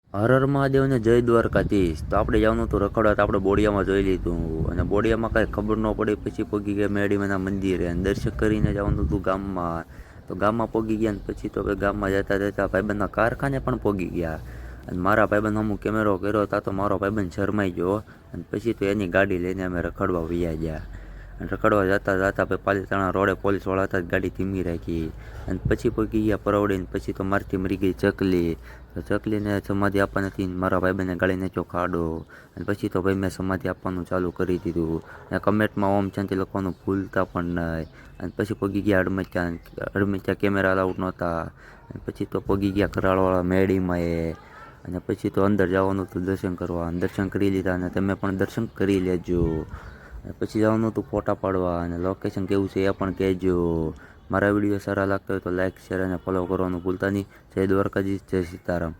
હર હર મહાદેવ ને જય દ્વારકાધીશ. તો આપણે જવાનું હતું રખડવા, તો આપણે બોડિયામાં જોઈ લીધું અને બોડિયામાં કાંઈ ખબર ન પડી. પછી પહોંચી ગયા મેડીમાના મંદિરે અને દર્શન કરીને જવાનું હતું ગામમાં. તો ગામમાં પહોંચી ગયા ને પછી તો ગામમાં જતા જતા ભાઈબંધના કારખાને પણ પહોંચી ગયા. અને મારા ભાઈબંધ અમુક કેમેરો કર્યો હતા, તો મારો ભાઈબંધ શરમાઈ ગયો અને પછી તો એની ગાડી લઈને અમે રખડવા વયા ગયા. અને રખડવા જતા જતા પછી પાલીતાણા રોડે પોલીસવાળા હતા, ગાડી ધીમી રાખી અને પછી પહોંચી ગયા પરવડીને. પછી તો મારથી મરી ગઈ ચકલી. તો ચકલીને સમાધિ આપવા નથી, મારા ભાઈબંધને ગાળી નાખ્યો ખાડો. અને પછી તો ભાઈ મેં સમાધિ આપવાનું ચાલુ કરી દીધું. અને કમેન્ટમાં ઓમ શાંતિ લખવાનું ભૂલતા પણ નહીં. અને પછી પહોંચી ગયા અડમચા કેમેરા અલાઉડ નહોતા. અને પછી તો પહોંચી ગયા કરાળવાળા મેડીમાં અને પછી તો અંદર જવાનું હતું દર્શન કરવા. દર્શન કરી લીધા અને તમે પણ દર્શન કરી લેજો. પછી જવાનું હતું ફોટા પાડવા અને લોકેશન કેવું છે એ પણ કહેજો. મારા વિડીયો સારા લાગતા હોય તો લાઇક શેર અને ફોલો કરવાનું ભૂલતા નહીં. જય દ્વારકાધીશ, જય સીતારામ.